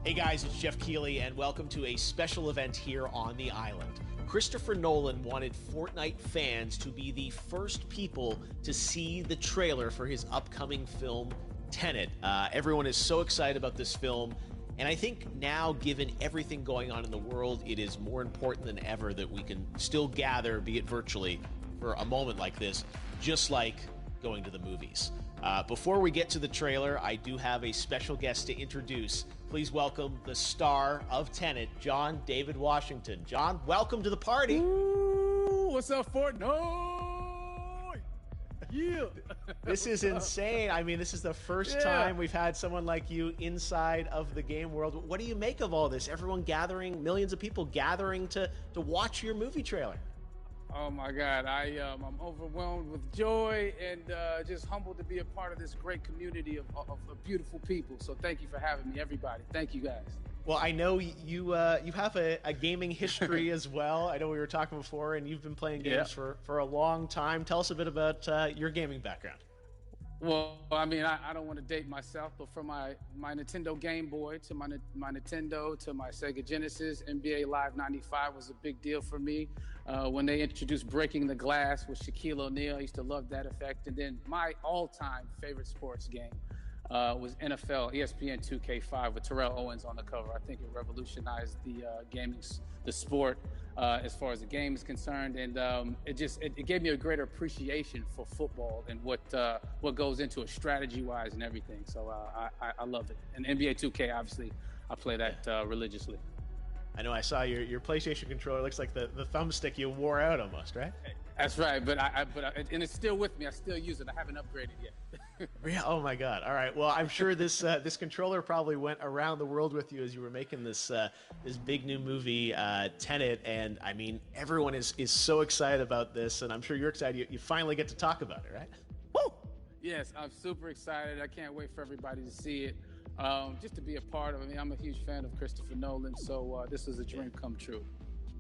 Hey guys, it's Jeff Keighley, and welcome to a special event here on the island. Christopher Nolan wanted Fortnite fans to be the first people to see the trailer for his upcoming film, TENET. Everyone is so excited about this film, and I think now, given everything going on in the world, it is more important than ever that we can still gather, be it virtually, for a moment like this, just like going to the movies. Before we get to the trailer, I do have a special guest to introduce. Please welcome the star of TENET, John David Washington. John, welcome to the party. Ooh, what's up, Fortnite? Yeah. This is insane. I mean, this is the first time we've had someone like you inside of the game world. What do you make of all this? Everyone gathering, millions of people gathering to watch your movie trailer. Oh my God, I'm overwhelmed with joy and just humbled to be a part of this great community of beautiful people. So thank you for having me, everybody. Thank you, guys. Well, I know you have a gaming history as well. I know we were talking before, and you've been playing games for a long time. Tell us a bit about your gaming background. Well, I mean, I don't want to date myself, but from my Nintendo Game Boy to my Nintendo to my Sega Genesis, NBA Live 95 was a big deal for me. When they introduced Breaking the Glass with Shaquille O'Neal, I used to love that effect. And then my all-time favorite sports game was NFL ESPN 2K5 with Terrell Owens on the cover. I think it revolutionized the sport as far as the game is concerned, and it gave me a greater appreciation for football and what goes into it strategy-wise and everything. So I love it. And NBA 2K, obviously, I play that religiously. I know I saw your PlayStation controller. Looks like the thumbstick you wore out almost, right? That's right, but and it's still with me. I still use it. I haven't upgraded yet. Yeah. Oh my God. All right. Well, I'm sure this controller probably went around the world with you as you were making this big new movie, TENET. And I mean, everyone is so excited about this, and I'm sure you're excited. You finally get to talk about it, right? Woo! Yes, I'm super excited. I can't wait for everybody to see it. Just to be a part of it. I mean, I'm a huge fan of Christopher Nolan, so this is a dream come true.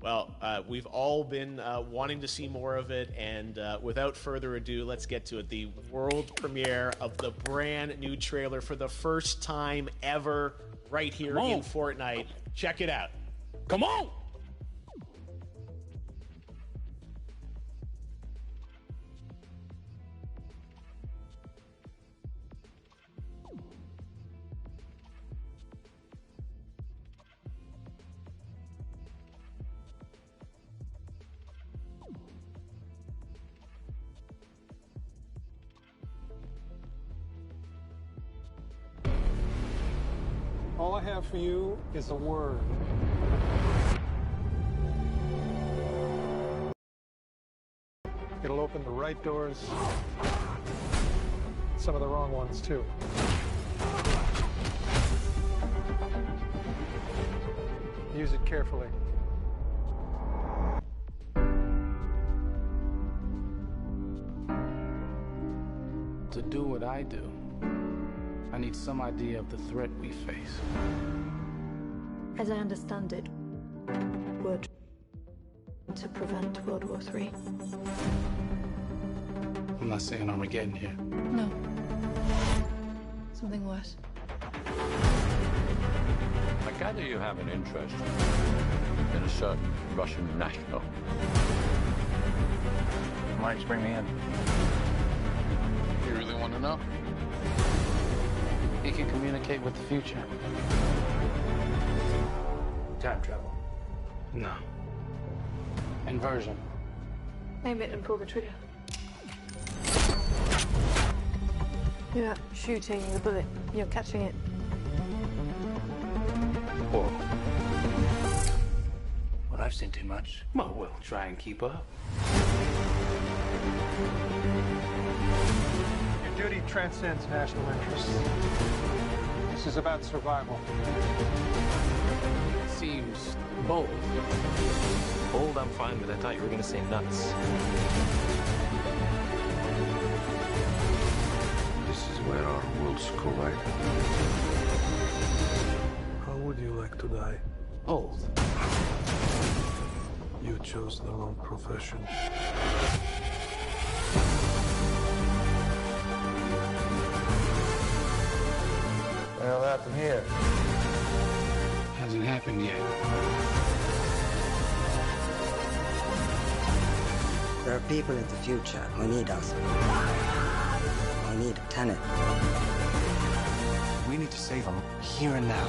Well, we've all been wanting to see more of it, and without further ado, let's get to it. The world premiere of the brand new trailer for the first time ever right here in Fortnite. Check it out. Come on! All I have for you is a word. It'll open the right doors, some of the wrong ones too. Use it carefully. To do what I do, I need some idea of the threat we face. As I understand it, we're to prevent World War III. I'm not saying Armageddon here. No. Something worse. I gather you have an interest in a certain Russian national. Why don't you bring me in? You really want to know? He can communicate with the future. Time travel. No. Inversion. Aim it and pull the trigger. You're not shooting the bullet, you're catching it. Whoa. Well, I've seen too much. Well, we'll try and keep up. Your duty transcends national interests. This is about survival. It seems bold. Bold, I'm fine with. I thought you were going to say nuts. This is where our worlds collide. How would you like to die? Old. You chose the wrong profession. What happened here? happened yet. There are people in the future who need us. We need TENET. We need to save them here and now.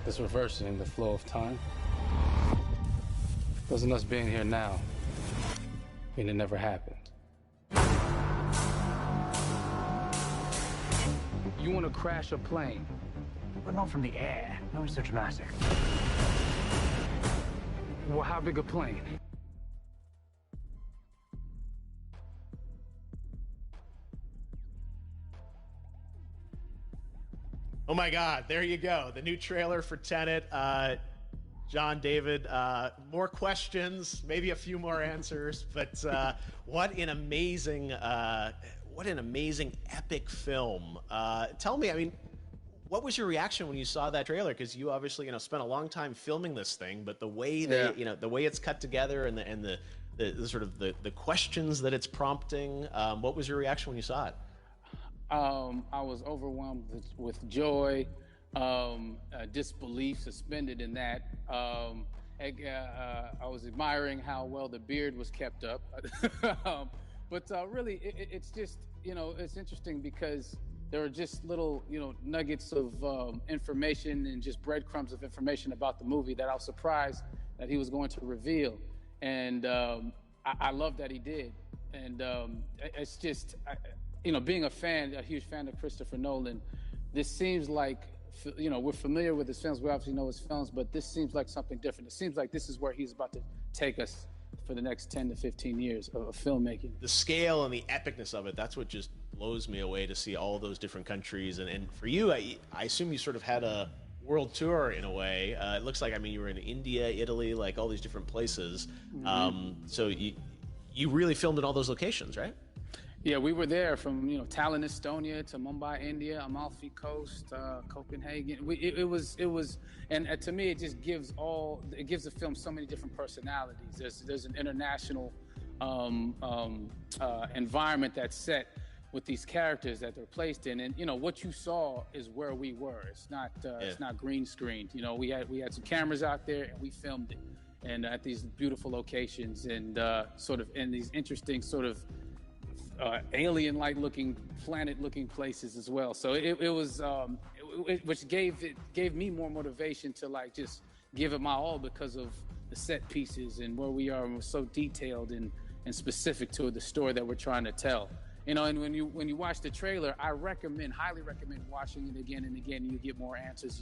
It's reversing the flow of time. Doesn't us being here now mean it never happened? You want to crash a plane? But not from the air. No one's so dramatic. Well, how big a plane? Oh my God, there you go. The new trailer for Tenet. John, David, more questions, maybe a few more answers, but what an amazing epic film. Tell me, I mean, what was your reaction when you saw that trailer? Because you obviously, spent a long time filming this thing, but the way that, the way it's cut together and the sort of the questions that it's prompting, what was your reaction when you saw it? I was overwhelmed with joy, disbelief, suspended in that. I was admiring how well the beard was kept up. But really, it's just, it's interesting because there are just little, nuggets of information and just breadcrumbs of information about the movie that I was surprised that he was going to reveal. And I love that he did. And it's just, being a huge fan of Christopher Nolan, this seems like, we're familiar with his films. We obviously know his films, but this seems like something different. It seems like this is where he's about to take us for the next 10 to 15 years of filmmaking. The scale and the epicness of it, that's what just blows me away, to see all those different countries. And for you, I assume you sort of had a world tour in a way. It looks like, you were in India, Italy, like all these different places. Mm-hmm. So you really filmed in all those locations, right? Yeah, we were there from Tallinn, Estonia, to Mumbai, India, Amalfi Coast, Copenhagen. It was, and to me, it just gives the film so many different personalities. There's an international environment that's set with these characters that they're placed in, and what you saw is where we were. It's not green screened. We had some cameras out there and we filmed it, and at these beautiful locations and sort of in these interesting sort of alien-like looking, planet-looking places as well. So it was, which gave me more motivation to just give it my all because of the set pieces and where we are, and we're so detailed and specific to the story that we're trying to tell. And when you watch the trailer, I highly recommend watching it again and again. You get more answers.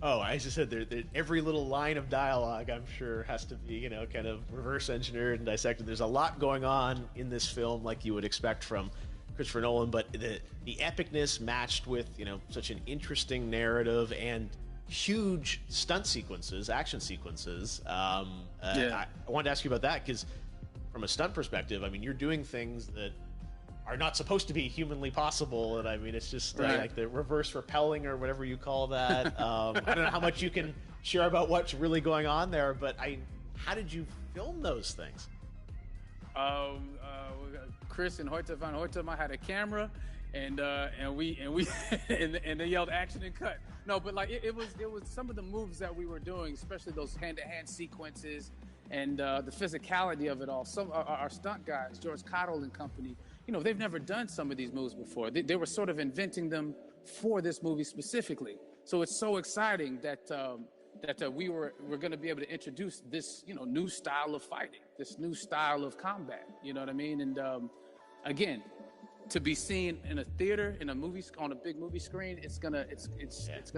Oh, I just said every little line of dialogue, I'm sure, has to be, kind of reverse engineered and dissected. There's a lot going on in this film, like you would expect from Christopher Nolan, but the epicness matched with, such an interesting narrative and huge stunt sequences, action sequences. I wanted to ask you about that because from a stunt perspective, you're doing things that are not supposed to be humanly possible, and it's just like the reverse rappelling or whatever you call that. I don't know how much you can share about what's really going on there, but how did you film those things? Chris and Hoyte van Hoytema had a camera, and they yelled action and cut. No, but it was some of the moves that we were doing, especially those hand-to-hand sequences and the physicality of it all. Some our stunt guys, George Cottle and company, they've never done some of these moves before. They were sort of inventing them for this movie specifically. So it's so exciting that we're going to be able to introduce this, new style of fighting, this new style of combat. You know what I mean? And again, to be seen in a theater, in a movie, on a big movie screen, it's gonna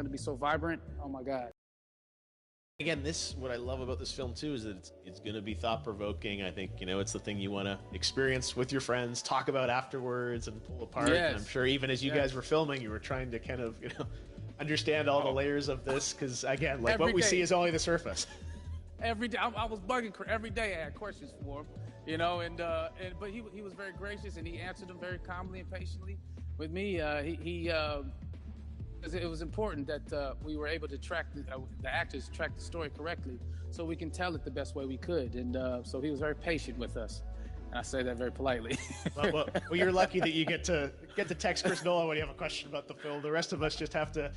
be so vibrant. Oh my God. Again, what I love about this film too is that it's going to be thought-provoking. I think it's the thing you want to experience with your friends, talk about afterwards, and pull apart. Yes. And I'm sure even as you guys were filming, you were trying to kind of understand all the layers of this, because again, what we see is only the surface. Every day, I was bugging every day. I had questions for him, but he was very gracious and he answered them very calmly and patiently with me. It was important that we were able to track the actors track the story correctly, so we can tell it the best way we could. And so he was very patient with us. And I say that very politely. Well, you're lucky that you get to text Chris Nolan when you have a question about the film. The rest of us just have to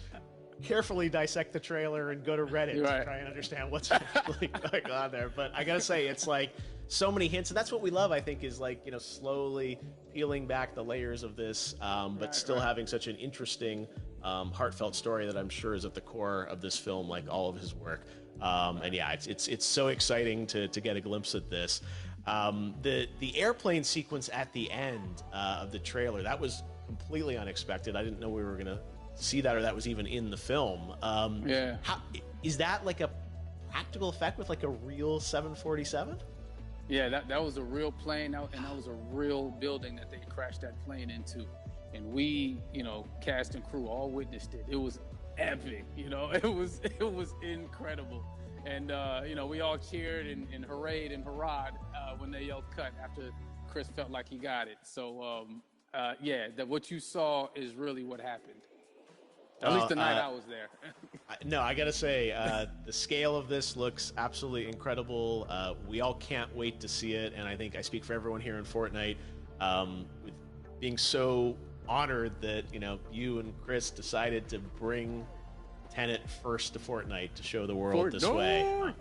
carefully dissect the trailer and go to Reddit to try and understand what's actually going on there. But I gotta say, it's like so many hints, and that's what we love, I think, is like, slowly peeling back the layers of this, but still having such an interesting, heartfelt story that I'm sure is at the core of this film, like all of his work. And yeah, it's so exciting to get a glimpse at this. The airplane sequence at the end of the trailer, that was completely unexpected. I didn't know we were gonna see that, or that was even in the film. Is that like a practical effect with like a real 747? Yeah, that was a real plane, and that was a real building that they crashed that plane into. And we, cast and crew all witnessed it. It was epic, it was incredible. And, we all cheered and hurrayed and hurrahed when they yelled cut after Chris felt like he got it. So, that what you saw is really what happened. At least the night I was there. No, I gotta say, the scale of this looks absolutely incredible. We all can't wait to see it, and I think I speak for everyone here in Fortnite, with being so honored that you and Chris decided to bring TENET first to Fortnite to show the world this way.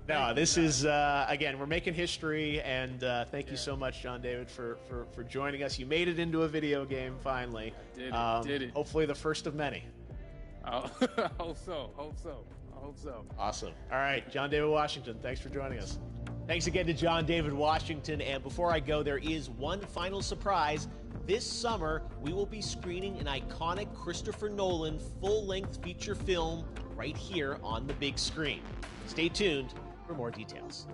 No, this is again, we're making history, and thank you so much, John David, for joining us. You made it into a video game finally. Did it. Hopefully the first of many. I hope so. Awesome. All right, John David Washington, thanks for joining us. Thanks again to John David Washington. And before I go, there is one final surprise. This summer, we will be screening an iconic Christopher Nolan full-length feature film right here on the big screen. Stay tuned for more details.